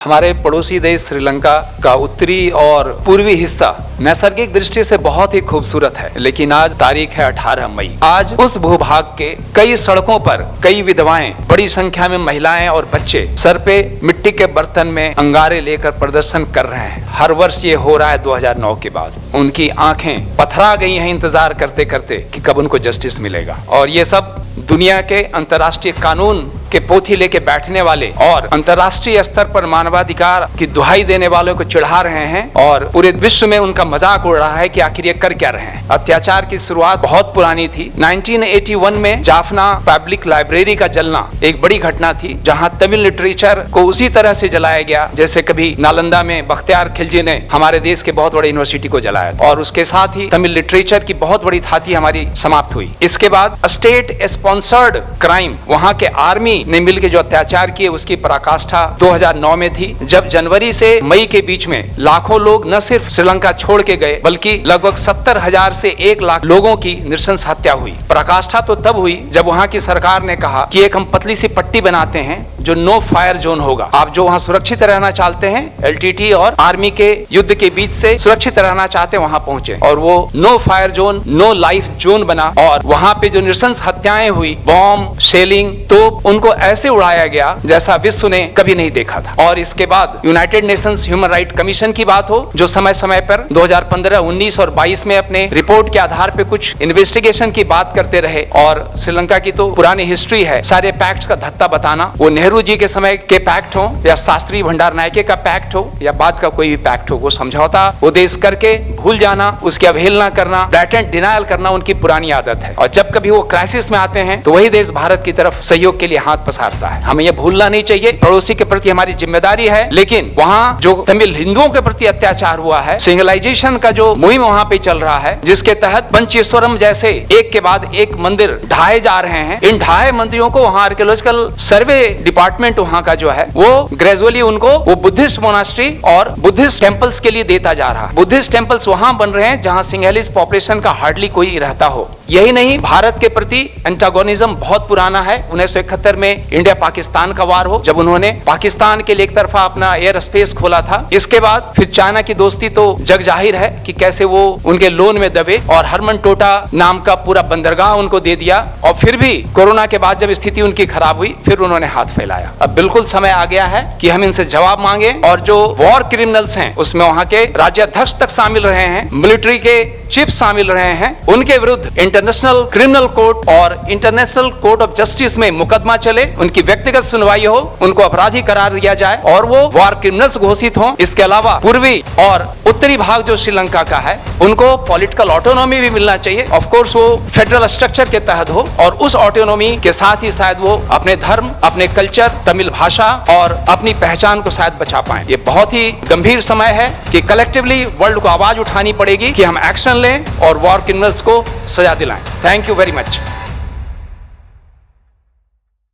हमारे पड़ोसी देश श्रीलंका का उत्तरी और पूर्वी हिस्सा नैसर्गिक दृष्टि से बहुत ही खूबसूरत है, लेकिन आज तारीख है 18 मई। आज उस भूभाग के कई सड़कों पर कई विधवाएं, बड़ी संख्या में महिलाएं और बच्चे सर पे मिट्टी के बर्तन में अंगारे लेकर प्रदर्शन कर रहे हैं। हर वर्ष ये हो रहा है 2009 के बाद। उनकी आंखें पथरा गई हैं इंतजार करते करते कि कब उनको जस्टिस मिलेगा। और ये सब दुनिया के अंतर्राष्ट्रीय कानून के पोथी लेके बैठने वाले और अंतर्राष्ट्रीय स्तर पर मानवाधिकार की दुहाई देने वालों को चिढ़ा रहे हैं और पूरे विश्व में उनका मजाक उड़ रहा है कि आखिर ये कर क्या रहे हैं। अत्याचार की शुरुआत बहुत पुरानी थी। 1981 में जाफना पब्लिक लाइब्रेरी का जलना एक बड़ी घटना थी, जहां तमिल लिटरेचर को उसी तरह से जलाया गया जैसे कभी नालंदा में बख्तियार खिलजी ने हमारे देश के बहुत बड़े यूनिवर्सिटी को जलाया, और उसके साथ ही तमिल लिटरेचर की बहुत बड़ी थाती हमारी समाप्त हुई। इसके बाद स्टेट स्पॉन्सर्ड क्राइम, वहां के आर्मी ने मिलकर जो अत्याचार किए उसकी पराकाष्ठा 2009 में थी, जब जनवरी से मई के बीच में लाखों लोग न सिर्फ श्रीलंका छोड़ के गए बल्कि लगभग 70,000 से 1 लाख लोगों की नृशंस हत्या हुई। पराकाष्ठा तो तब हुई जब वहां की सरकार ने कहा कि एक हम पतली सी पट्टी बनाते हैं जो नो फायर जोन होगा। आप जो वहां सुरक्षित रहना चाहते हैं, एलटीटी और आर्मी के युद्ध के बीच से सुरक्षित रहना चाहते हैं, वहां पहुंचे, और वो no fire zone, no life zone बना। और वहां पे जो नृशंस हत्याएं हुई, बॉम्ब, शेलिंग, तो उनको ऐसे उड़ाया गया जैसा विश्व ने कभी नहीं देखा था। और इसके बाद United Nations human right commission की बात हो, जो समय समय पर 2015, 19 और 22 में अपने रिपोर्ट के आधार पे कुछ इन्वेस्टिगेशन की बात करते रहे। और श्रीलंका की तो पुरानी हिस्ट्री है, सारे पैक्ट्स का धत्ता बताना, वो नेहरू जी के समय के पैक्ट हो या शास्त्री भंडार नायके का पैक्ट हो या बाद का कोई भी पैक्ट हो, वो समझौता वो देश करके भूल जाना, उसकी अवहेलना करना, ब्लैटेंट डिनायल करना उनकी पुरानी आदत है। और जब कभी वो क्राइसिस में आते हैं तो वही देश भारत की तरफ सहयोग के लिए हाथ पसारता है। हमें ये भूलना नहीं चाहिए, पड़ोसी के प्रति हमारी जिम्मेदारी है। लेकिन वहाँ जो तमिल हिंदुओं के प्रति अत्याचार हुआ है, सिंगलाइजेशन का जो मुहिम वहाँ पे चल रहा है, जिसके तहत पंचेश्वरम जैसे एक के बाद एक मंदिर ढाए जा रहे हैं, इन ढाए मंदिरों को वहाँ आर्कियोलॉजिकल सर्वे डिपार्टमेंट वहाँ का जो है वो ग्रेजुअली उनको वो बुद्धिस्ट मोनास्ट्री और बुद्धिस्ट टेम्पल्स के लिए देता जा रहा है। बुद्धिस्ट टेम्पल्स वहाँ बन रहे हैं जहाँ सिंहलीज पॉपुलेशन का हार्डली कोई रहता हो। यही नहीं, भारत के प्रति एंटागोनिज्म बहुत पुराना है। 1971 में इंडिया पाकिस्तान का वार हो, जब उन्होंने पाकिस्तान के लिए एक तरफा अपना एयर स्पेस खोला था। इसके बाद फिर चाइना की दोस्ती तो जग जाहिर है कि कैसे वो उनके लोन में दबे और हरमन टोटा नाम का पूरा बंदरगाह उनको दे दिया। और फिर भी कोरोना के बाद जब स्थिति उनकी खराब हुई, फिर उन्होंने हाथ फैलाया। अब बिल्कुल समय आ गया है कि हम इनसे जवाब मांगे, और जो वॉर क्रिमिनल्स हैं उसमें वहां के राज्याध्यक्ष तक शामिल रहे हैं, मिलिट्री के चीफ शामिल रहे हैं, उनके विरुद्ध इंटरनेशनल क्रिमिनल कोर्ट और इंटरनेशनल कोर्ट ऑफ जस्टिस में मुकदमा चले, उनकी व्यक्तिगत सुनवाई हो, उनको अपराधी करार दिया जाए और वो वॉर क्रिमिनल्स घोषित हों। इसके अलावा पूर्वी और उत्तरी भाग जो श्रीलंका का है, उनको पॉलिटिकल ऑटोनॉमी भी मिलना चाहिए। ऑफ कोर्स वो फेडरल स्ट्रक्चर के तहत हो, और उस ऑटोनॉमी के साथ ही शायद वो अपने धर्म, अपने कल्चर, तमिल भाषा और अपनी पहचान को शायद बचा पाए। ये बहुत ही गंभीर समय है कि कलेक्टिवली वर्ल्ड को आवाज उठानी पड़ेगी कि हम एक्शन लें और वॉर क्रिमिनल्स को सजा दिलाएं। Thank you very much.